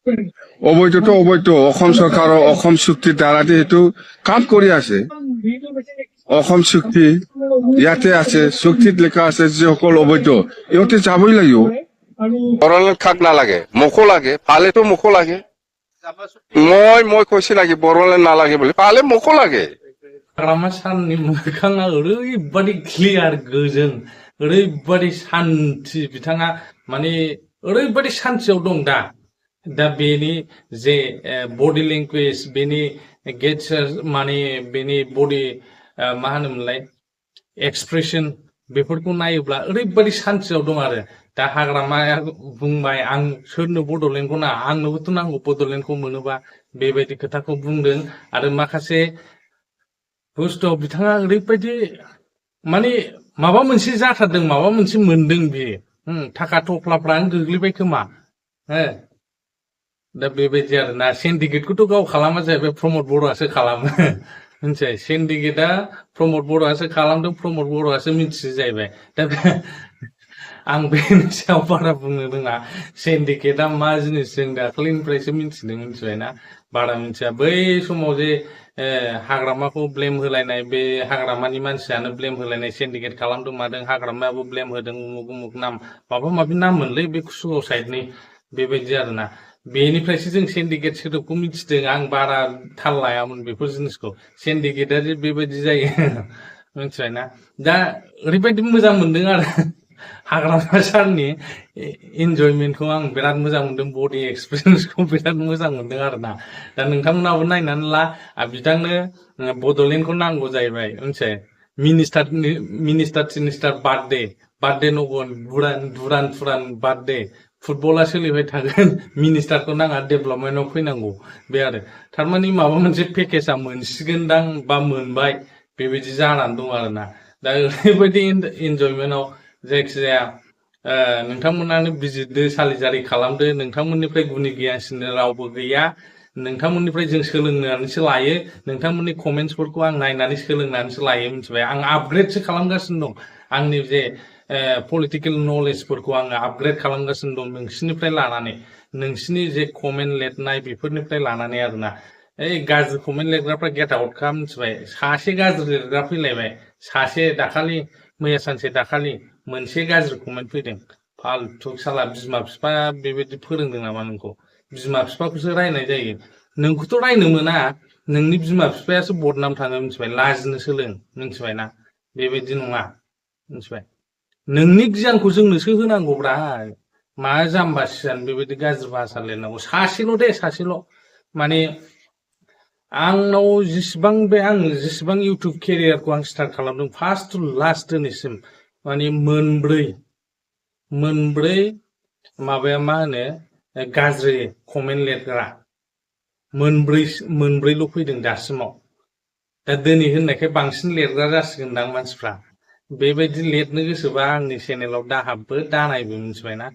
অবৈধটো অবৈধ অসম চৰকাৰৰ অসম চুক্তিৰ দ্বাৰাদি সেইটো কাম কৰি আছে অসম চুক্তি ইয়াতে আছে চুক্তিত লিখা আছে যিসকল অবৈধ ইহঁতে যাবই লাগিব বড়োলেণ্ড খাক নালাগে মোকো লাগে পালেতো মোকো লাগে মই কৈছি লাগে বড়োলেণ্ড নালাগে বুলি পালে মোকো লাগে हाग्रामा साननि मोखाङा ओरैबादि क्लियार गोजोन ओरैबादि सान्थि बिथाङा माने ओरैबादि सान्थियाव दं दा बेनि जे बडि लेंगुवेज बेनि गेस्टार माने बेनि बडि मा होनोमोनलाय एक्सप्रेसन बेफोरखौ नायोब्ला ओरैबादि सान्थियाव दं आरो दा हाग्रामाया बुंबाय आं सोरनो बड'लेण्डखौ नाङा आंनोबोथ' नांगौ बड'लेण्डखौ मोनोबा बेबायदि खोथाखौ बुंदों आरो माखासे बुस्थुआव बिथाङा ओरैबायदि माने माबा मोनसे जाथारदों माबा मोनसे मोनदों बियो थाखा थफ्लाफ्रानो गोग्लैबाय खोमा हो दा बेबायदि आरोना सिन्डिकेटखौथ' गाव खालामा जाहैबाय प्रमद बर'आसो खालामो मिथिबाय सिन्डिकेटआ प्रमद बर'आसो खालामदों प्रमद बर'आसो मिथियो जाहैबाय दा आं बेनि सायाव बारा बुंनो रोङा सिन्डिकेटआ मा जिनिस जों दाखालिनिफ्रायसो मिथिदों मिथिबायना बारा मिथिया बै समाव जे हाग्रामाखौ ब्लेम होलायनाय बे हाग्रामानि मानसियानो ब्लेम होलायनाय सिन्डिकेट खालामदों मादों हाग्रामायाबो ब्लेम होदों उमुक उमुक नाम माबा माबि नाम मोनलै बे कुसुगाव साइडनि बेबायदि आरोना बेनिफ्रायसो जों सिन्डिकेट सोदोबखौ मिथिदों आं बारा थाल लायामोन बेफोर जिनिसखौ सिन्डिकेटआ जे बेबायदि जायो मिथिबायना दा ओरैबायदि मोजां मोनदों आरो हाग्रामा सारनि इन्जयमेन्टखौ आं बिराद मोजां मोनदों बडि एक्सप्रेसनखौ बिराद मोजां मोनदों आरोना दा नोंथांमोनाबो नायनानै ला बिथांनो बड'लेण्डखौ नांगौ जाहैबाय मिथिबाय मिनिस्टार बार्थडे नगन दुरान बार्थडे फुटबला सोलिबाय थागोन मिनिस्टारखौ नाङा डेभेलपमेन्टआव फैनांगौ बे आरो थारमाने माबा मोनसे पेकेजआ मोनसिगोनदां बा मोनबाय बेबायदि जानानै दं आरोना दा ओरैबायदि इन्जयमेन्टआव जायखिजाया नोंथांमोनानो बिजिरदो सालिजारि खालामदो नोंथांमोननिफ्राय गुनि गियानसिन रावबो गैया नोंथांमोननिफ्राय जों सोलोंनानैसो लायो नोंथांमोननि कमेन्ट्सफोरखौ आं नायनानै सोलोंनानैसो लायो मिथिबाय आं आपग्रेडसो खालामगासिनो दं आंनि जे पलिटिकेल नलेजफोरखौ आङो आपग्रेड खालामगासिनो दं नोंसिनिफ्राय लानानै नोंसिनि जे कमेन्ट लिरनाय बेफोरनिफ्राय लानानै आरोना गाज्रि कमेन्ट लिरग्राफ्रा गेट आउट खालाम मिथिबाय सासे गाज्रि लिरग्रा फैलायबाय सासे दाखालि मैया सानसे दाखालि मोनसे गाज्रि कमेन्ट फैदों फालतु साला बिमा बिफा बेबायदि फोरोंदों नामा नोंखौ बिमा बिफाखौसो रायनाय जायो नोंखौथ' रायनो मोना नोंनि बिमा बिफायासो बदनाम थाङो मिथिबाय लाजिनो सोलों मिथिबायना बेबायदि नङा मिथिबाय नोंनि गियानखौ जोंनोसो होनांगौब्रा मा जाम्बा सियान बेबायदि गाज्रि भाषा लिरनांगौ सासेल' माने आंनाव आं जेसेबां इउटुब केरियारखौ आं स्टार्ट खालामदों फार्स्ट टु लास्ट दिनैसिम माने मोनब्रै माबाया मा होनो गाज्रि कमेन्ट लिरग्रा मोनब्रैल' फैदों दासिमाव दा दिनै होननायखाय बांसिन लिरग्रा जासिगोनदां मानसिफ्रा बेबायदि लिरनो गोसोबा आंनि चेनेलाव दाहाबबो दानायबो मिथिबायना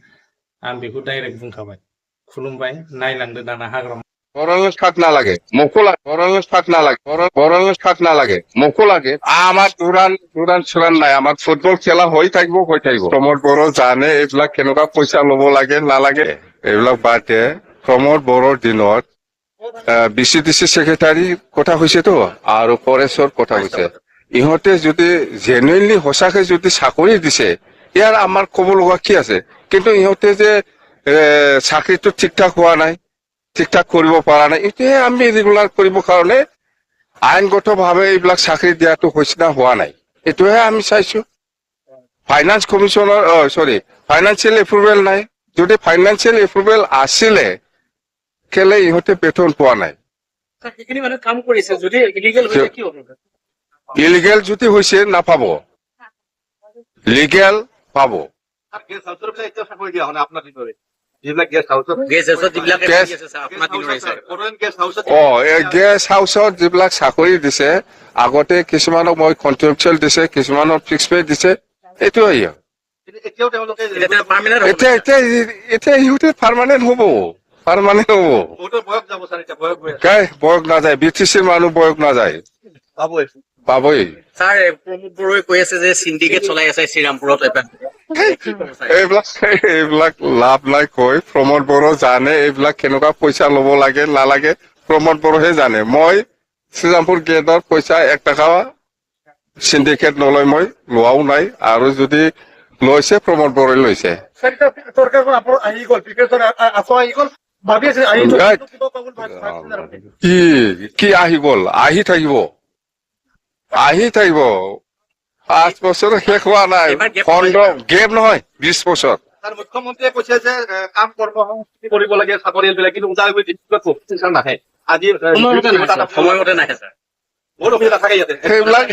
आं बेखौ डाइरेक्ट बुंखाबाय खुलुमबाय नायलांदो दाना हाग्रामा বড়োলেণ্ড খাক নালাগে মোকো লাগে বড়োলেণ্ড খাক নালাগে বড়োলেণ্ড খাক নালাগে মোকো লাগে আমার দুরান চুৰান নাই আমাৰ ফুটবল খেলা হৈ থাকিব প্ৰমোদ বড়ো জানে এইবিলাক কেনেকুৱা পইচা ল'ব লাগে নালাগে এইবিলাক বাদ দিয়ে প্ৰমোদ বড়োৰ দিনত BCDC সেক্ৰেটাৰী কথা হৈছেতো আৰু ফৰেষ্টৰ কথা হৈছে ইহঁতে যদি জেনুইনলি সঁচাকে যদি চাকৰি দিছে ইয়াৰ আমাৰ ক'ব লগা কি আছে কিন্তু ইহঁতে যে চাকৰিটো ঠিক ঠাক হোৱা নাই ঠিক ঠাক কৰিব পৰা নাই এইটোহে আমি ৰেগুলাৰ কৰিবৰ কাৰণে আইনগতভাৱে এইবিলাক চাকৰি দিয়াটো হৈছে না হোৱা নাই এইটোহে আমি চাইছো ফাইনেন্স কমিশ্যনৰ ফাইনেন্সিয়েল এপ্ৰুভেল নাই যদি ফাইনেন্সিয়েল এপ্ৰুভেল আছিলে কেলে ইহঁতে বেতন পোৱা নাই ইলিগেল যদি হৈছে নাপাব লিগেল পাব গেষ্ট হাউচত যিবিলাক চাকৰি দিছে আগতে কিছুমানক মই কন্ট্ৰেকচুৱেল দিছে কিছুমানক ফিক্স পে দিছে এইটোৱে এতিয়া ইহঁতে পাৰ্মানেণ্ট হ'ব বয়স নাযায় BTCৰ মানুহ বয়স নাযায় পাবই ছাৰ প্ৰমোদ বড়োৱে কৈ আছে যে সিন্ডিকেট চলাই আছে শ্ৰীৰামপুৰত এইবিলাক এইবিলাক লাভ নাই কৈ প্ৰমোদ বড়ো জানে এইবিলাক কেনেকুৱা পইচা ল'ব লাগে নালাগে প্ৰমোদ বড়োহে জানে মই শ্ৰীৰামপুৰ গেটৰ পইচা 1 টকা সিন্ডিকেট নলয় মই লোৱাও নাই আৰু যদি লৈছে প্ৰমোদ বড়োই লৈছে চৰকাৰখন আহি গ'ল ক্ৰিকেটৰ আঁচোৱা আহি গ'ল ভাবি আছে আহি কি কি আহি গ'ল আহি থাকিব 5 বছৰ শেষ হোৱা নাই গেপ নহয় 20 বছৰ মুখ্যমন্ত্ৰীয়ে কৈছে যে কাম কৰ্মসংস্কৃতি কৰিব লাগে চাকৰিয়ালবিলাক কিন্তু ওদালগুৰিত নাহে আজি সময়মতে নাহে ছাৰ বহুত অসুবিধা থাকে ইয়াতে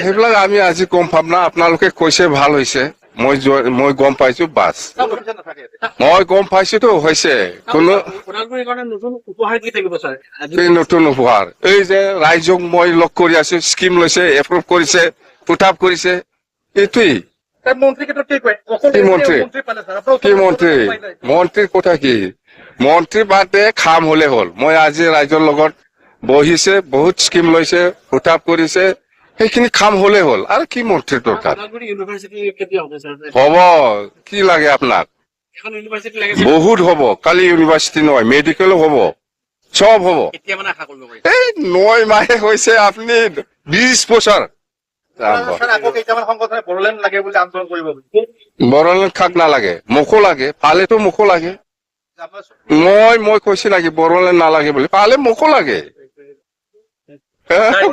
সেইবিলাক আমি আজি গম পাম না আপোনালোকে কৈছে ভাল হৈছে মই গম পাইছো বাছ মই গম পাইছোতো হৈছে কোনো ওদালগুৰিৰ কাৰণে নতুন উপহাৰ কি থাকিব ছাৰ এই নতুন উপহাৰ এই যে ৰাইজক মই লগ কৰি আছো স্কিম লৈছে এপ্ৰুভ কৰিছে পুট আপ কৰিছে এইটোৱেই মন্ত্ৰীৰ ক্ষেত্ৰত কি কয় কি মন্ত্ৰী কি মন্ত্ৰীৰ কথা কি মন্ত্ৰী বাদে খাম হলে হ'ল মই আজি ৰাইজৰ লগত বহিছে বহুত স্কিম লৈছে পুট আপ কৰিছে সেইখিনি খাম হলে হ'ল আৰু কি মন্ত্ৰীৰ দৰকাৰ ওদালগুৰি ইউনিভাৰ্চিটি কেতিয়া হ'ব ছাৰ হ'ব কি লাগে আপোনাক এখন ইউনিভাৰ্চিটি লাগে বহুত হ'ব কালি ইউনিভাৰ্চিটি নহয় মেডিকেলো হ'ব চব হ'ব কেতিয়া মানে আশা কৰিব পাৰি এই 9 মাহে হৈছে আপুনি 20 বছৰ ছাৰ আকৌ কেইটামান সংগঠনে বড়োলেণ্ড লাগে বুলি আন্দোলন কৰিব বড়োলেণ্ড খাক নালাগে মোকো লাগে পালেতো মোকো লাগে মই কৈছো নেকি বড়োলেণ্ড নালাগে বুলি পালে মোকো লাগে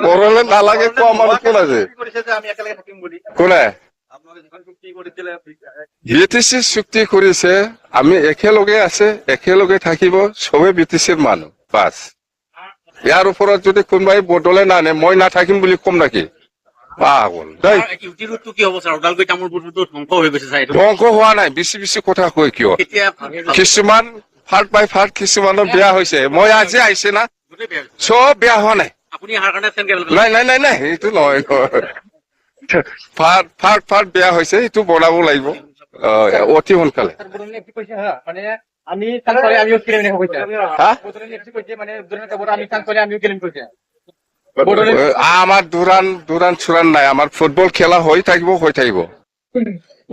বড়োলেণ্ড নালাগে কোৱা মানুহ কোন আছে কৰিছে যে আমি একেলগে থাকিম বুলি কোনে আপোনালোকে যিখন চুক্তি কৰিছিলে বিটিচি চুক্তি কৰিছে আমি একেলগে আছে একেলগে থাকিব চবে বিটিচিৰ মানুহ বাছ ইয়াৰ ওপৰত যদি কোনোবাই বদলে নানে মই নাথাকিম বুলি কম নেকি পাগল দেই ইউটি ৰোডটো কি হ'ব ছাৰ ওদালগুৰি তামোলপুৰটো ধ্বংস হৈ গৈছে ছাৰ এইটো ধ্বংস হোৱা নাই বেছি কথা কৈ কিয় কেতিয়া কিছুমান ফাৰ্ট বাই ফাৰ্ট কিছুমানৰ বেয়া হৈছে মই আজি আহিছে না গোটেই বেয়া চব বেয়া হোৱা নাই আপুনি অহাৰ কাৰণে চেণ্ট্ৰেল নাই সেইটো নহয় ফাৰ্ট বেয়া হৈছে সেইটো বনাব লাগিব অতি সোনকালে মানে আমি চাংকলে আমিও ক্লেম কৈছে হা কৈছে মানে আমি চাংকলে আমিও ক্লেম কৈছে আমাৰ দুৰান চুৰান নাই আমাৰ ফুটবল খেলা হৈ থাকিব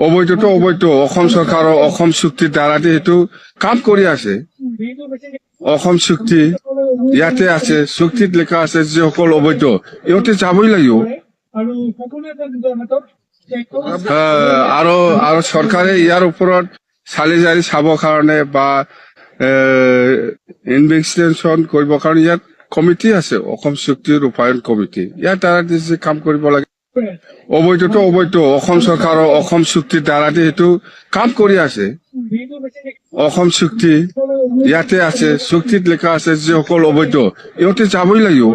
অবৈধটো অবৈধ অসম চৰকাৰৰ অসম চুক্তিৰ দ্বাৰা সেইটো কাম কৰি আছে অসম চুক্তি ইয়াতে আছে চুক্তিত লিখা আছে যিসকল অবৈধ ইহঁতে যাবই লাগিব আৰু চৰকাৰে ইয়াৰ ওপৰত চালি জাৰি চাবৰ কাৰণে বা ইনভেষ্টিগেশ্যন কৰিবৰ কাৰণে ইয়াত কমিটি আছে অসম চুক্তি ৰূপায়ণ কমিটি ইয়াৰ দ্বাৰা যে কাম কৰিব লাগে অবৈধটো অবৈধ অসম চৰকাৰৰ অসম চুক্তিৰ দ্বাৰা সেইটো কাম কৰি আছে অসম চুক্তি ইয়াতে আছে চুক্তিত লিখা আছে যিসকল অবৈধ ইহঁতে যাবই লাগিব